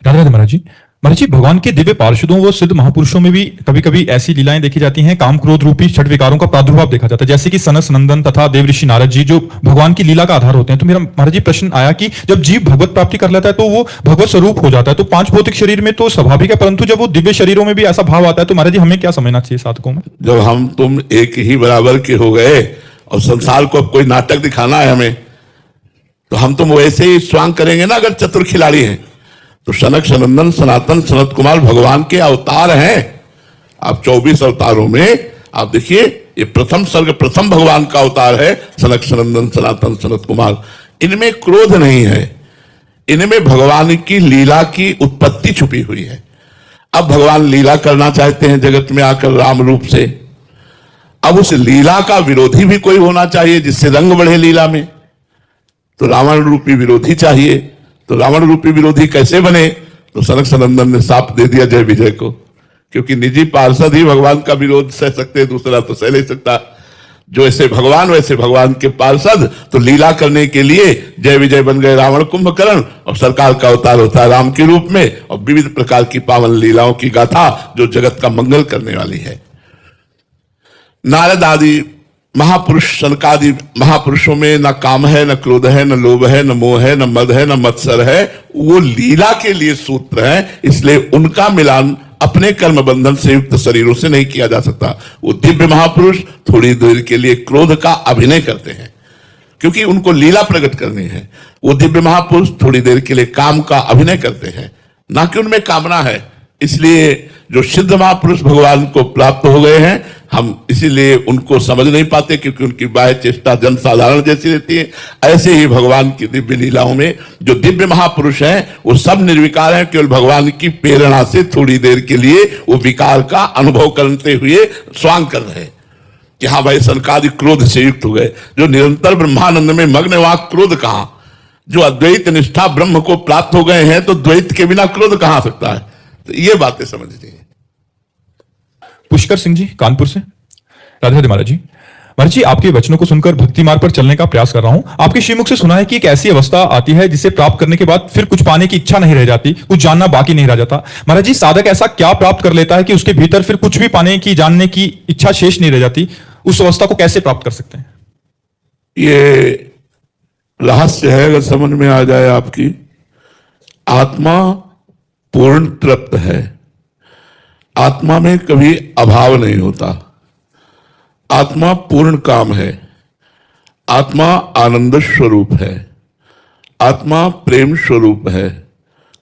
राधे राधे महाराज जी। महाराज जी, भगवान के दिव्य पार्षदों व सिद्ध महापुरुषों में भी कभी कभी ऐसी लीलाएं देखी जाती हैं, काम क्रोध रूपी छठ विकारों का प्रादुर्भाव देखा जाता है, जैसे कि सनस नंदन तथा देवऋषि नारद जी जो भगवान की लीला का आधार होते हैं। तो मेरा महाराज जी प्रश्न आया कि जब जीव भगवत प्राप्ति कर लेता है तो वो भगवत स्वरूप हो जाता है, तो पांच भौतिक शरीर में तो स्वाभाविक है, परंतु जब वो दिव्य शरीरों में भी ऐसा भाव आता है तो महाराज जी हमें क्या समझना चाहिए साधकों में? जब हम तुम एक ही बराबर के हो गए और संसार को अब कोई नाटक दिखाना है हमें, तो हम तुम वैसे ही स्वांग करेंगे ना। अगर चतुर खिलाड़ी हैं तो सनक सनंदन सनातन सनत कुमार भगवान के अवतार हैं। आप 24 अवतारों में आप देखिए, ये प्रथम सर्ग प्रथम भगवान का अवतार है, सनक सनंदन सनातन सनत कुमार। इनमें क्रोध नहीं है, इनमें भगवान की लीला की उत्पत्ति छुपी हुई है। अब भगवान लीला करना चाहते हैं जगत में आकर राम रूप से। अब उस लीला का विरोधी भी कोई होना चाहिए जिससे रंग बढ़े लीला में, तो रावण रूपी विरोधी चाहिए। तो रावण रूपी विरोधी कैसे बने? तो सनक सनंदन ने साफ दे दिया जय विजय को, क्योंकि निजी पार्षद ही भगवान का विरोध सह सकते, दूसरा तो सह नहीं सकता। जो ऐसे भगवान वैसे भगवान के पार्षद, तो लीला करने के लिए जय विजय बन गए रावण कुंभकर्ण, और सरकार का अवतार होता है राम के रूप में, और विविध प्रकार की पावन लीलाओं की गाथा जो जगत का मंगल करने वाली है। नारद आदि महापुरुष सनकादि महापुरुषों में न काम है, न क्रोध है, न लोभ है, न मोह है, न मद है, न मत्सर है। वो लीला के लिए सूत्र है, इसलिए उनका मिलान अपने कर्म बंधन से युक्त शरीरों से नहीं किया जा सकता। वो दिव्य महापुरुष थोड़ी देर के लिए क्रोध का अभिनय करते हैं क्योंकि उनको लीला प्रकट करनी है। वो दिव्य महापुरुष थोड़ी देर के लिए काम का अभिनय करते हैं, ना कि उनमें कामना है। इसलिए जो सिद्ध महापुरुष भगवान को प्राप्त हो गए हैं, हम इसीलिए उनको समझ नहीं पाते क्योंकि उनकी बाह्य चेष्टा जन साधारण जैसी रहती है। ऐसे ही भगवान की दिव्य लीलाओं में जो दिव्य महापुरुष हैं वो सब निर्विकार हैं, केवल भगवान की प्रेरणा से थोड़ी देर के लिए वो विकार का अनुभव करते हुए स्वांग कर रहे हैं कि हाँ भाई सनकादि क्रोध से युक्त हो गए। जो निरंतर ब्रह्मानंद में मग्न वहां क्रोध कहां? जो अद्वैत निष्ठा ब्रह्म को प्राप्त हो गए हैं तो द्वैत के बिना क्रोध कहां आ सकता है? तो ये बातें समझनी है। पुष्कर सिंह जी कानपुर से। राधे राधे महाराज जी। महाराज जी, आपके वचनों को सुनकर भक्ति मार्ग पर चलने का प्रयास कर रहा हूं। आपके श्रीमुख से सुना है कि एक ऐसी अवस्था आती है जिसे प्राप्त करने के बाद फिर कुछ पाने की इच्छा नहीं रह जाती, कुछ जानना बाकी नहीं रह जाता। महाराज जी, साधक ऐसा क्या प्राप्त कर लेता है कि उसके भीतर फिर कुछ भी पाने की जानने की इच्छा शेष नहीं रह जाती? उस अवस्था को कैसे प्राप्त कर सकते हैं? ये रहस्य है, अगर समझ में आ जाए आपकी। आत्मा पूर्ण तृप्त है, आत्मा में कभी अभाव नहीं होता, आत्मा पूर्ण काम है, आत्मा आनंद स्वरूप है, आत्मा प्रेम स्वरूप है,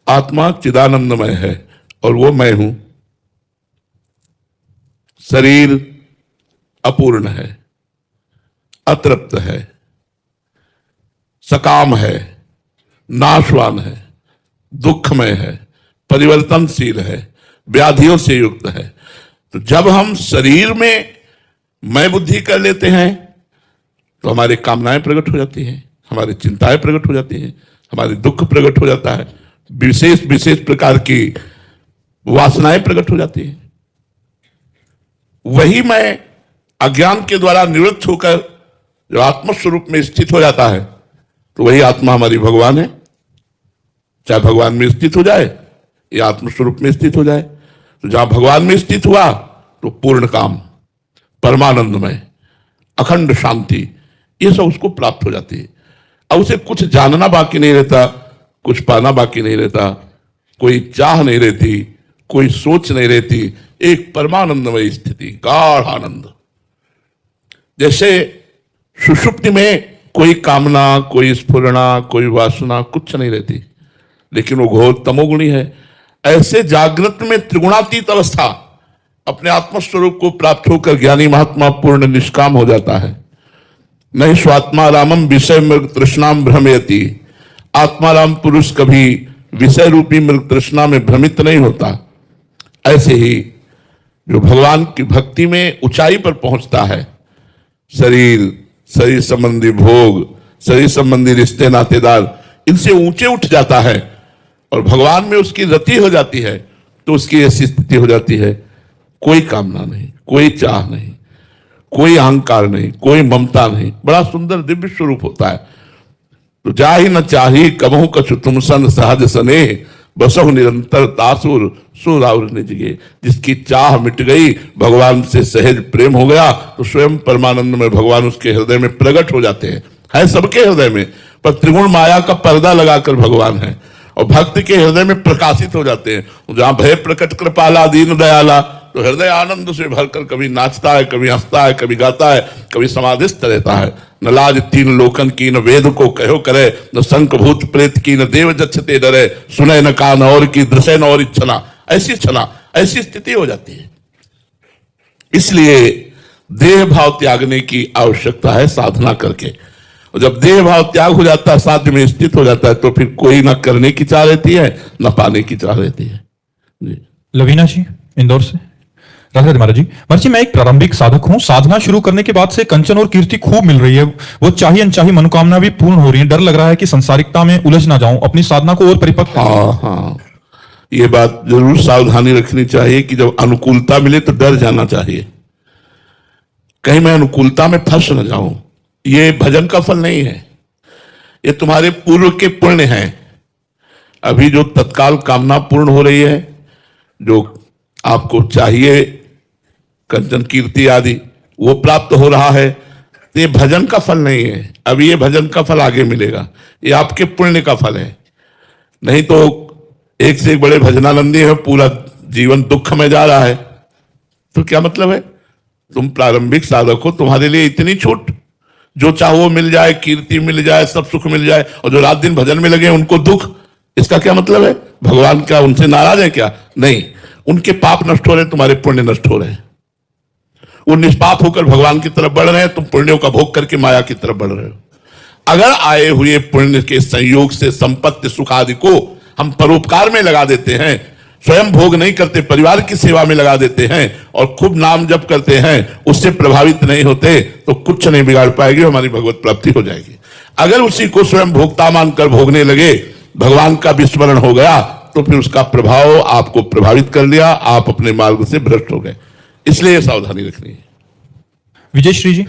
आत्मा चिदानंदमय है और वो मैं हूं। शरीर अपूर्ण है, अतृप्त है, सकाम है, नाशवान है, दुखमय है, परिवर्तनशील है, व्याधियों से युक्त है। तो जब हम शरीर में मैं बुद्धि कर लेते हैं तो हमारी कामनाएं प्रकट हो जाती हैं, हमारी चिंताएं प्रकट हो जाती हैं, हमारी दुख प्रकट हो जाता है, विशेष विशेष प्रकार की वासनाएं प्रकट हो जाती हैं। वही मैं अज्ञान के द्वारा निवृत्त होकर जो आत्मस्वरूप में स्थित हो जाता है, तो वही आत्मा हमारी भगवान है। चाहे भगवान में स्थित हो जाए या आत्मस्वरूप में स्थित हो जाए, तो जहां भगवान में स्थित हुआ तो पूर्ण काम, परमानंदमय, अखंड शांति, ये सब उसको प्राप्त हो जाती है। अब उसे कुछ जानना बाकी नहीं रहता, कुछ पाना बाकी नहीं रहता, कोई चाह नहीं रहती, कोई सोच नहीं रहती, एक परमानंदमय स्थिति, गाढ़ आनंद। जैसे सुषुप्ति में कोई कामना, कोई स्फुरणा, कोई वासना कुछ नहीं रहती, लेकिन वो घोर तमोगुणी है। ऐसे जागृत में त्रिगुणातीत अवस्था अपने आत्मस्वरूप को प्राप्त होकर ज्ञानी महात्मा पूर्ण निष्काम हो जाता है। नहीं स्वात्मा रामम विषय मृग तृष्णाम भ्रमयति। आत्माराम पुरुष कभी विषय रूपी मृग तृष्णा में भ्रमित नहीं होता। ऐसे ही जो भगवान की भक्ति में ऊंचाई पर पहुंचता है, शरीर, शरीर संबंधी भोग, शरीर संबंधी रिश्ते नातेदार, इनसे ऊंचे उठ जाता है और भगवान में उसकी रति हो जाती है, तो उसकी ऐसी स्थिति हो जाती है, कोई कामना नहीं, कोई चाह नहीं, कोई अहंकार नहीं, कोई ममता नहीं, बड़ा सुंदर दिव्य स्वरूप होता है। तो जा ही न चाही कबहू कछु तुम सन सहज सने, बसहु निरंतर तासुर सुराउर निज गे। जिसकी चाह मिट गई, भगवान से सहज प्रेम हो गया, तो स्वयं परमानंद में भगवान उसके हृदय में प्रकट हो जाते हैं। है सबके हृदय में, पर त्रिगुण माया का पर्दा लगाकर भगवान है और भक्त के हृदय में प्रकाशित हो जाते हैं। जहां भय प्रकट कृपाला दीन दयाला, तो हृदय आनंद से भरकर कभी नाचता है, कभी हंसता है, कभी गाता है, कभी समाधिस्थ रहता है। न लाज तीन लोकन की, न वेद को कहो करे, न शंख भूत प्रेत की, न देव जच्छते डरे, सुने न कान और की, दृश्य न और इच्छना। ऐसी छना, ऐसी स्थिति हो जाती है। इसलिए देह भाव त्यागने की आवश्यकता है साधना करके। और जब देह भाव त्याग हो जाता है, साध्य में स्थित हो जाता है, तो फिर कोई ना करने की चाह रहती है, ना पाने की चाह रहती है। जी। लवीना जी इंदौर से। राधे राधे महाराज जी। महाराज जी, मैं एक प्रारंभिक साधक हूं। साधना शुरू करने के बाद से कंचन और कीर्ति खूब मिल रही है, वो चाही अनचाही मनोकामना भी पूर्ण हो रही है। डर लग रहा है कि संसारिकता में उलझ ना जाऊं, अपनी साधना को और परिपक्व। हाँ, ये बात जरूर सावधानी रखनी चाहिए कि जब अनुकूलता मिले तो डर जाना चाहिए, कहीं मैं अनुकूलता में फंस न जाऊं। ये भजन का फल नहीं है, ये तुम्हारे पूर्व के पुण्य हैं। अभी जो तत्काल कामना पूर्ण हो रही है, जो आपको चाहिए कंचन कीर्ति आदि, वो प्राप्त हो रहा है, तो ये भजन का फल नहीं है। अभी ये भजन का फल आगे मिलेगा, ये आपके पुण्य का फल है। नहीं तो एक से एक बड़े भजनानंदी है, पूरा जीवन दुख में जा रहा है, तो क्या मतलब है? तुम प्रारंभिक साधक हो, तुम्हारे लिए इतनी छूट, जो चाहो मिल जाए, कीर्ति मिल जाए, सब सुख मिल जाए, और जो रात दिन भजन में लगे उनको दुख। इसका क्या मतलब है? भगवान क्या उनसे नाराज है क्या? नहीं, उनके पाप नष्ट हो रहे, तुम्हारे पुण्य नष्ट हो रहे हैं। वो निष्पाप होकर भगवान की तरफ बढ़ रहे हैं, तुम पुण्यों का भोग करके माया की तरफ बढ़ रहे हो। अगर आए हुए पुण्य के संयोग से संपत्ति सुख आदि को हम परोपकार में लगा देते हैं, स्वयं भोग नहीं करते, परिवार की सेवा में लगा देते हैं और खूब नाम जप करते हैं, उससे प्रभावित नहीं होते, तो कुछ नहीं बिगाड़ पाएगी, हमारी भगवत प्राप्ति हो जाएगी। अगर उसी को स्वयं भोक्ता मानकर भोगने लगे, भगवान का विस्मरण हो गया, तो फिर उसका प्रभाव आपको प्रभावित कर लिया, आप अपने मार्ग से भ्रष्ट हो गए। इसलिए सावधानी रखनी है। विजय श्री जी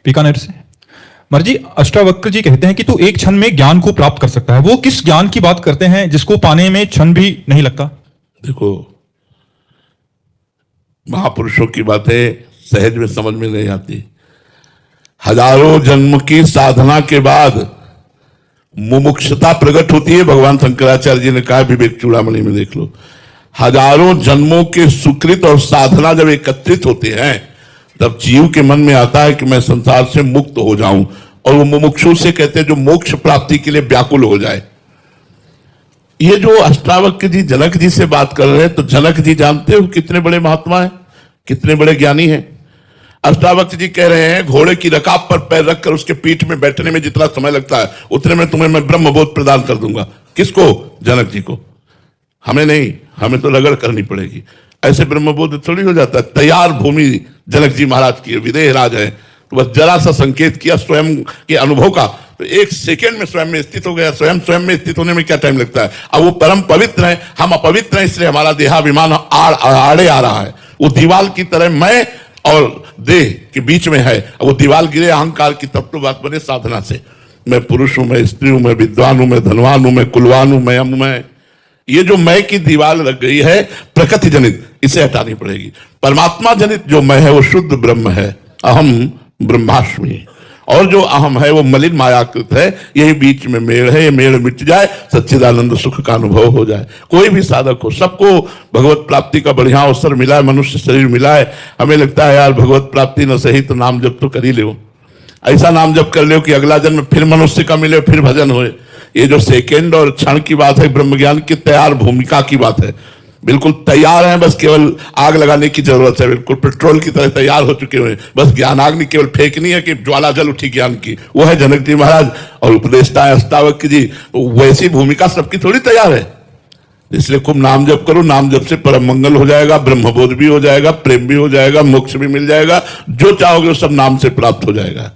बीकानेर से। महाराज जी, अष्टावक्र जी कहते हैं कि तू एक क्षण में ज्ञान को प्राप्त कर सकता है। वो किस ज्ञान की बात करते हैं जिसको पाने में क्षण भी नहीं लगता? देखो, महापुरुषों की बातें सहज में समझ में नहीं आती। हजारों जन्म की साधना के बाद मुमुक्षुता प्रकट होती है। भगवान शंकराचार्य जी ने कहा, विवेक चूड़ामणि में देख लो, हजारों जन्मों के सुकृत और साधना जब एकत्रित होते हैं, तब जीव के मन में आता है कि मैं संसार से मुक्त हो जाऊं, और वो मुमुक्षु से कहते हैं जो मोक्ष प्राप्ति के लिए व्याकुल हो जाए। ये जो अष्टावक्र जी जनक जी से बात कर रहे हैं, तो जनक जी जानते हो कितने बड़े महात्मा हैं, कितने बड़े ज्ञानी हैं। अष्टावक्र जी कह रहे हैं, घोड़े की रकाब पर पैर रखकर उसके पीठ में बैठने में जितना समय लगता है, उतने में तुम्हें मैं ब्रह्मबोध प्रदान कर दूंगा। किसको? जनक जी को। हमें नहीं, हमें तो रगड़ करनी पड़ेगी। ऐसे ब्रह्मबोध थोड़ी हो जाता है। तैयार भूमि जनक जी महाराज की, विदेह राज है, तो बस जरा सा संकेत किया स्वयं के अनुभव का, तो एक सेकेंड में स्वयं में स्थित हो गया। स्वयं में स्थित होने में क्या टाइम लगता है? अब वो परम पवित्र है, हम अपवित्र हैं, इसलिए हमारा देहाभिमान आड़े आ रहा है। वो दीवाल की तरह मैं और देह के बीच में है, वो दीवाल गिरे अहंकार की, तब तो बात बने साधना से। मैं पुरुष हूं, मैं स्त्री हूं, मैं विद्वान हूं, मैं धनवान हूं, मैं कुलवान हूं, मैं ये जो मैं की दीवार लग गई है प्रकृति जनित, इसे हटानी पड़ेगी। परमात्मा जनित जो मैं है वो शुद्ध ब्रह्म है, अहम ब्रह्मास्मि। और जो अहम है वो मलिन मायाकृत है। यही बीच में मेड़ है, ये मेड़ मिट जाए, सच्चिदानंद सुख का अनुभव हो जाए। कोई भी साधक हो, सबको भगवत प्राप्ति का बढ़िया अवसर मिला है, मनुष्य शरीर मिला है। हमें लगता है यार भगवत प्राप्ति न सही तो नाम जप तो कर ही लो, ऐसा नाम जप कर लो कि अगला जन्म फिर मनुष्य का मिले, फिर भजन होए। ये जो सेकेंड और क्षण की बात है, ब्रह्म ज्ञान की तैयार भूमिका की बात है। बिल्कुल तैयार हैं, बस केवल आग लगाने की जरूरत है। बिल्कुल पेट्रोल की तरह तैयार हो चुके हुए, बस ज्ञानाग्नि केवल फेंकनी है कि ज्वाला जल उठी ज्ञान की। वो है जनक जी महाराज और उपदेष्टा है अष्टावक्र जी। वैसी भूमिका सबकी थोड़ी तैयार है। इसलिए खूब नाम जप करो, नाम जप से परम मंगल हो जाएगा, ब्रह्मबोध भी हो जाएगा, प्रेम भी हो जाएगा, मोक्ष भी मिल जाएगा, जो चाहोगे वो सब नाम से प्राप्त हो जाएगा।